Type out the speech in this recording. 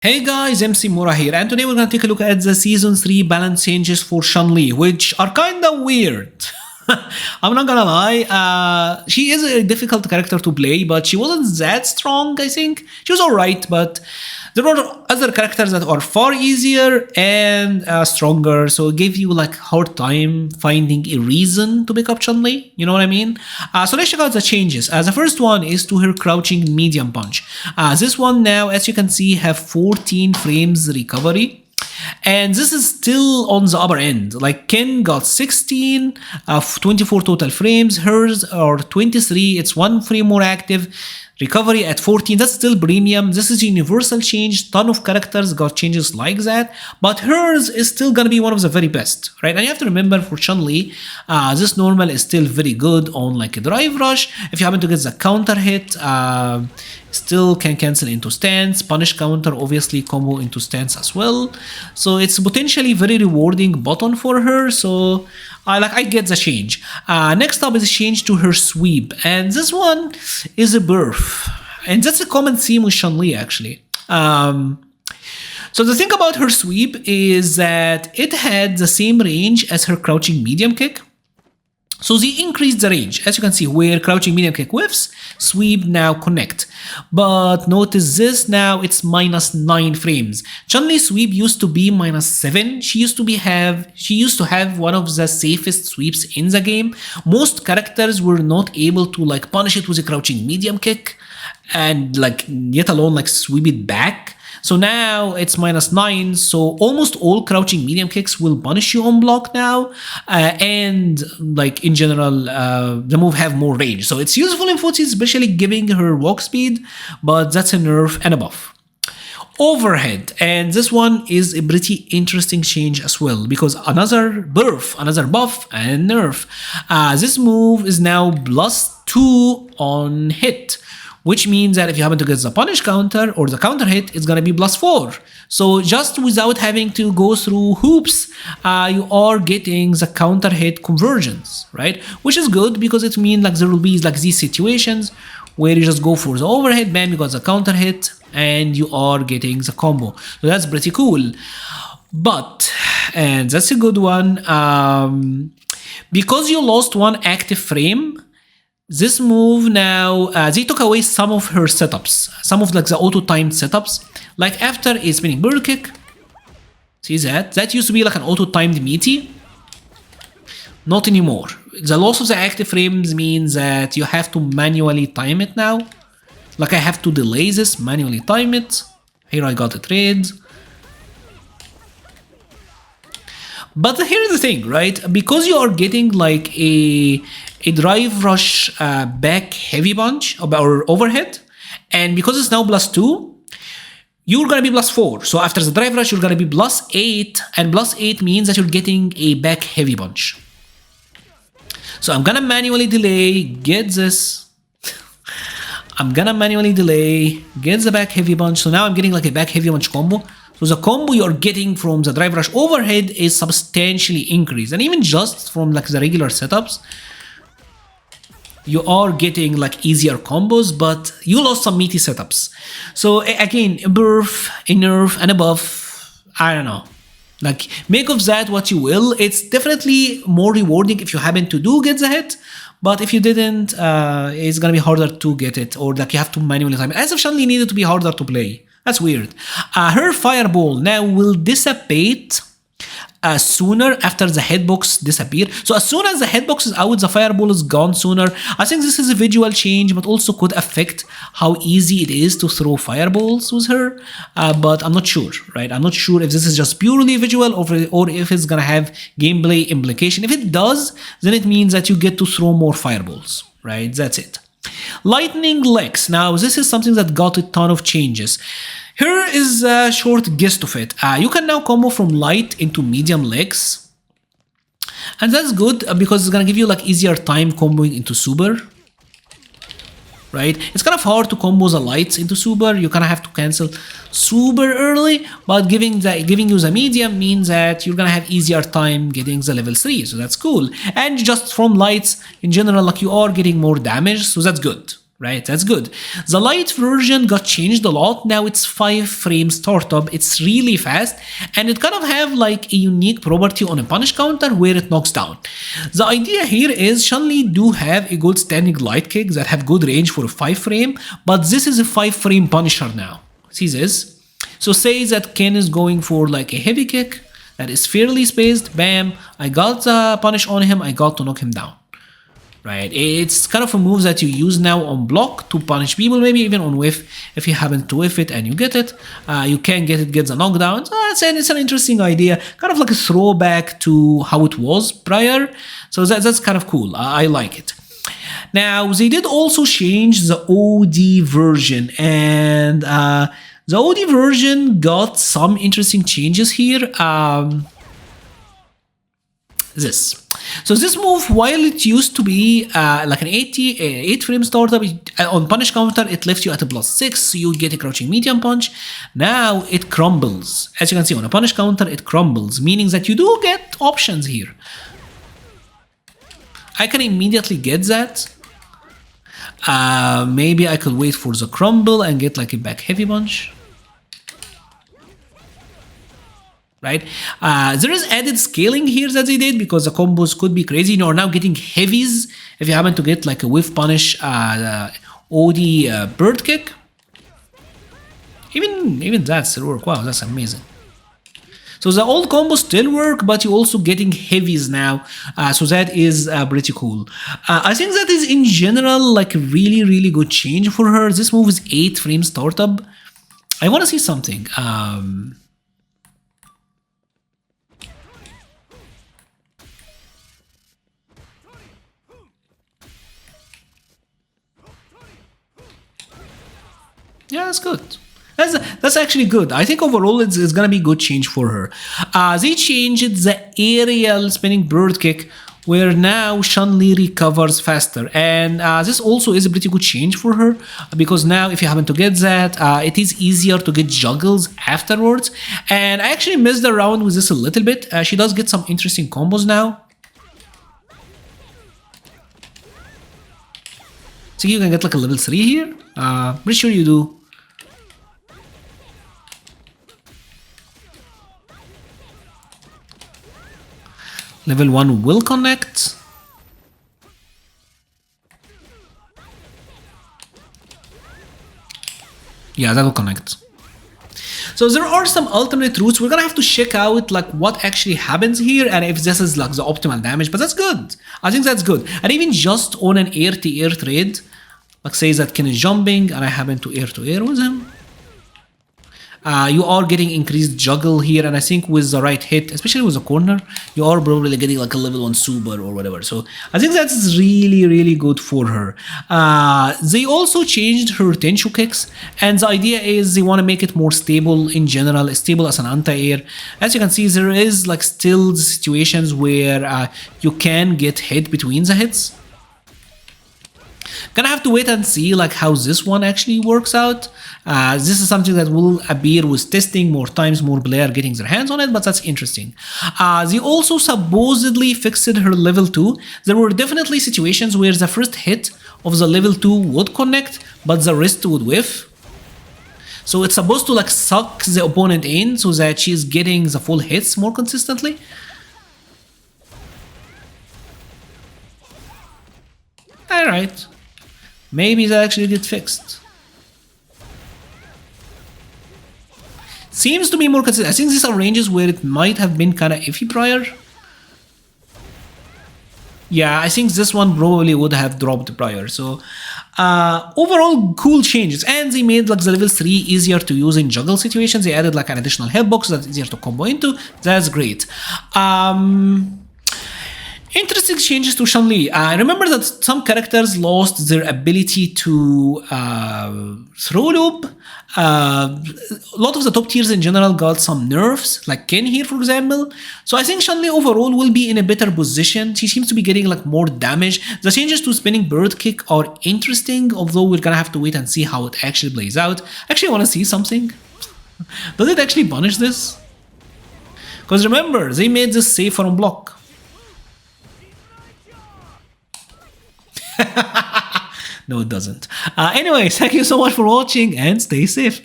Hey guys, MC Mura here, and today we're gonna take a look at the Season 3 balance changes for Chun-Li, which are kinda weird. I'm not gonna lie, she is a difficult character to play, but she wasn't that strong, I think. She was alright, but there were other characters that are far easier and stronger, so it gave you like hard time finding a reason to pick up Chun-Li, you know what I mean? So let's check out the changes. The first one is to her crouching medium punch. This one now, as you can see, have 14 frames recovery. And this is still on the upper end. Like Ken got 16 of 24 total frames. Hers are 23. It's 1 frame more active. Recovery at 14. That's still premium. This is universal change. Ton of characters got changes like that. But hers is still gonna be one of the very best, right? And you have to remember for Chun-Li, this normal is still very good on like a drive rush. If you happen to get the counter hit, still can cancel into stance, punish counter, obviously combo into stance as well. So it's potentially very rewarding button for her. So I get the change. Next up is a change to her sweep, and this one is a burf, and that's a common theme with Chun-Li actually. So the thing about her sweep is that it had the same range as her crouching medium kick. So they increased the range, as you can see, where crouching medium kick whiffs, sweep now connect. But notice this now, it's -9 frames. Chun-Li sweep used to be -7. She used to have one of the safest sweeps in the game. Most characters were not able to like punish it with a crouching medium kick and like yet alone like sweep it back. So now it's -9, so almost all crouching medium kicks will punish you on block now, and like in general, the move have more range. So it's useful in footsie, especially giving her walk speed, but that's a nerf and a buff. Overhead, and this one is a pretty interesting change as well, because another buff and nerf. This move is now +2 on hit, which means that if you happen to get the punish counter or the counter hit, it's gonna be +4. So just without having to go through hoops, you are getting the counter hit conversions, right? Which is good because it means like there will be like these situations where you just go for the overhead, bam, you got the counter hit, and you are getting the combo. So that's pretty cool. But, and that's a good one, because you lost one active frame, this move now, they took away some of her setups, some of like the auto-timed setups, like after a spinning bird kick. See that? That used to be like an auto-timed meaty. Not anymore. The loss of the active frames means that you have to manually time it now. Like I have to delay this, manually time it. Here I got a trade. But here's the thing, right? Because you are getting like a drive rush back heavy punch or overhead, and because it's now +2, you're gonna be +4. So after the drive rush, you're gonna be +8, and +8 means that you're getting a back heavy punch. So I'm gonna manually delay, get this. I'm gonna manually delay, get the back heavy punch. So now I'm getting like a back heavy punch combo. So the combo you're getting from the drive rush overhead is substantially increased, and even just from like the regular setups, you are getting like easier combos, but you lost some meaty setups. So again, a burf, a nerf, and a buff. I don't know. Like, make of that what you will. It's definitely more rewarding if you happen to do get the hit, but if you didn't, it's gonna be harder to get it, or like you have to manually time it. As if Chun-Li needed to be harder to play. That's weird. Her fireball now will dissipate sooner after the hitbox disappear. So as soon as the hitbox is out, the fireball is gone sooner. I think this is a visual change, but also could affect how easy it is to throw fireballs with her. But I'm not sure, right? I'm not sure if this is just purely visual or if it's gonna have gameplay implication. If it does, then it means that you get to throw more fireballs, right? That's it. Lightning legs. Now this is something that got a ton of changes. Here is a short gist of it. You can now combo from light into medium legs, and that's good because it's gonna give you like easier time comboing into super. Right? It's kind of hard to combo the lights into super. You kind of have to cancel super early, but giving you the medium means that you're gonna have easier time getting the level 3, so that's cool. And just from lights in general, like you are getting more damage, so that's good. Right, that's good. The light version got changed a lot. Now it's 5 frame startup. It's really fast, and it kind of have like a unique property on a punish counter where it knocks down. The idea here is Chun-Li do have a good standing light kick that have good range for a 5 frame, but this is a 5 frame punisher now. See this? So say that Ken is going for like a heavy kick that is fairly spaced. Bam! I got the punish on him. I got to knock him down. Right, it's kind of a move that you use now on block to punish people, maybe even on whiff. If you happen to whiff it and you get it, you can get it, get the knockdown. So it's an interesting idea, kind of like a throwback to how it was prior. So that's kind of cool. I like it. Now, they did also change the OD version, and the OD version got some interesting changes here. So this move, while it used to be like an 8 frame startup, on punish counter it left you at a +6, so you get a crouching medium punch. Now it crumbles. As you can see, on a punish counter it crumbles, meaning that you do get options here. I can immediately get that. Maybe I could wait for the crumble and get like a back heavy punch. Right, there is added scaling here that they did because the combos could be crazy. You are now getting heavies if you happen to get like a whiff punish OD bird kick. Even that still work. Wow, that's amazing. So the old combos still work, but you're also getting heavies now. So that is pretty cool. I think that is in general like a really good change for her. This move is 8 frame startup. I want to see something. Yeah, that's good. That's actually good. I think overall it's gonna be good change for her. They changed the aerial spinning bird kick, where now Chun-Li recovers faster, and this also is a pretty good change for her because now if you happen to get that, it is easier to get juggles afterwards. And I actually messed around with this a little bit. She does get some interesting combos now. So you can get like a level 3 here. Pretty sure you do. Level 1 will connect. Yeah, that will connect. So there are some alternate routes. We're gonna have to check out like what actually happens here and if this is like the optimal damage, but that's good. I think that's good. And even just on an air-to-air trade, like say that Ken is jumping and I happen to air with him, you are getting increased juggle here, and I think with the right hit, especially with the corner, you are probably getting like a level 1 super or whatever. So I think that's really good for her. They also changed her Tenshu kicks, and the idea is they want to make it more stable in general, stable as an anti-air. As you can see, there is like still situations where you can get hit between the hits. Gonna have to wait and see like how this one actually works out. This is something that will appear with testing, more times, more player getting their hands on it, but that's interesting. They also supposedly fixed her level 2. There were definitely situations where the first hit of the level 2 would connect, but the rest would whiff. So it's supposed to like suck the opponent in so that she's getting the full hits more consistently. Alright. Maybe that actually get fixed. Seems to be more consistent. I think these are ranges where it might have been kind of iffy prior. Yeah, I think this one probably would have dropped prior. So overall cool changes, and they made like the level 3 easier to use in juggle situations. They added like an additional hitbox that's easier to combo into. That's great. Interesting changes to Chun-Li. Remember that some characters lost their ability to throw loop. A lot of the top tiers in general got some nerfs, like Ken here for example. So I think Chun-Li overall will be in a better position. She seems to be getting like more damage. The changes to spinning bird kick are interesting, although we're gonna have to wait and see how it actually plays out. Actually, I want to see something. Does it actually punish this? Because remember, they made this safer on block. No, it doesn't. Anyway, thank you so much for watching and stay safe.